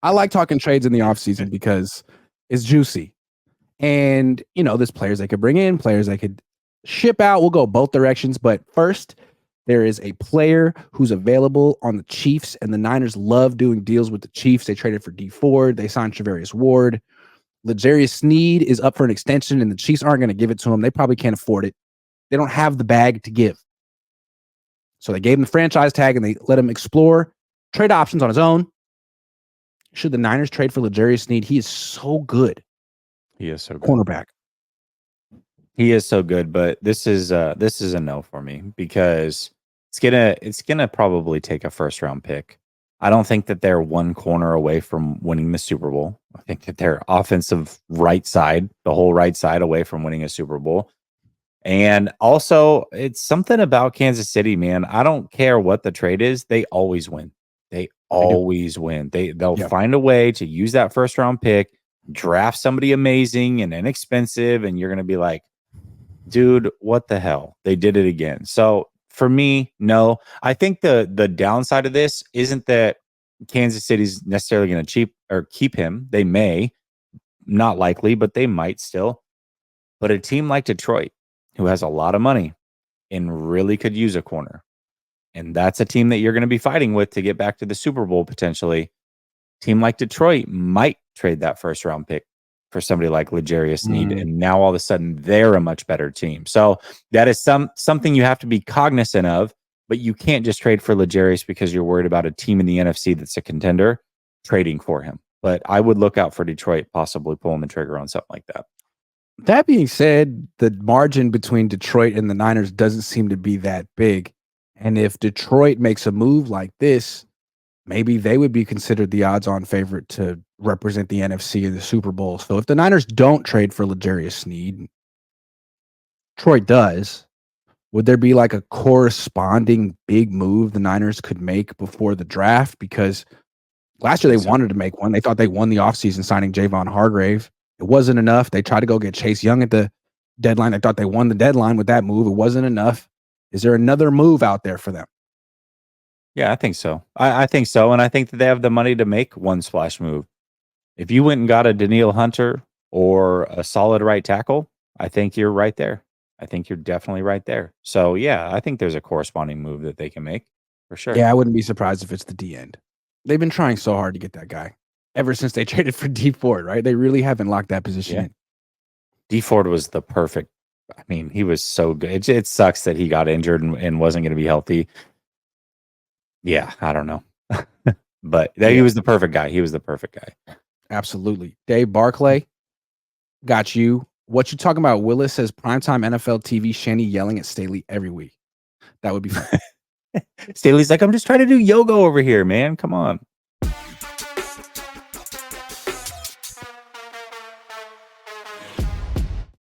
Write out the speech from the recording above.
I like talking trades in the offseason because it's juicy. And, there's players they could bring in, players they could ship out. We'll go both directions. But first, there is a player who's available on the Chiefs, and the Niners love doing deals with the Chiefs. They traded for D Ford. They signed Travarius Ward. L'Jarius Sneed is up for an extension, and the Chiefs aren't going to give it to him. They probably can't afford it. They don't have the bag to give. So they gave him the franchise tag, and they let him explore trade options on his own. Should the Niners trade for L'Jarius Sneed? He is so good. He is so good. Cornerback. He is so good, but this is a no for me because it's gonna probably take a first round pick. I don't think that they're one corner away from winning the Super Bowl. I think that they're offensive right side, the whole right side away from winning a Super Bowl. And also, it's something about Kansas City, man. I don't care what the trade is; they always win. They always win. They'll find a way to use that first round pick, draft somebody amazing and inexpensive, and you're gonna be like, dude, what the hell? They did it again. So for me, no. I think the downside of this isn't that Kansas City's necessarily going to keep him. They may, not likely, but they might still. But a team like Detroit, who has a lot of money and really could use a corner, and that's a team that you're going to be fighting with to get back to the Super Bowl potentially. Team like Detroit might trade that first round pick for somebody like L'Jarius Sneed, and now all of a sudden they're a much better team. So that is something you have to be cognizant of, but you can't just trade for L'Jarius because you're worried about a team in the NFC that's a contender trading for him. But I would look out for Detroit possibly pulling the trigger on something like that. That being said, the margin between Detroit and the Niners doesn't seem to be that big. And if Detroit makes a move like this, maybe they would be considered the odds-on favorite to represent the NFC in the Super Bowl. So if the Niners don't trade for L'Jarius Sneed, Detroit does, would there be like a corresponding big move the Niners could make before the draft? Because last year they wanted to make one. They thought they won the offseason signing Javon Hargrave. It wasn't enough. They tried to go get Chase Young at the deadline. They thought they won the deadline with that move. It wasn't enough. Is there another move out there for them? Yeah, I think so. I think so. And I think that they have the money to make one splash move. If you went and got a Danielle Hunter or a solid right tackle, I think you're right there. I think you're definitely right there. So, yeah, I think there's a corresponding move that they can make for sure. Yeah, I wouldn't be surprised if it's the D end. They've been trying so hard to get that guy ever since they traded for D Ford, right? They really haven't locked that position in. D Ford was the perfect. I mean, he was so good. It sucks that he got injured and wasn't going to be healthy. Yeah, I don't know. But he was the perfect guy. He was the perfect guy. Absolutely. Dave Barclay, got you. What you talking about? Willis says primetime NFL TV Shanny yelling at Staley every week. That would be fun. Staley's like, I'm just trying to do yoga over here, man. Come on.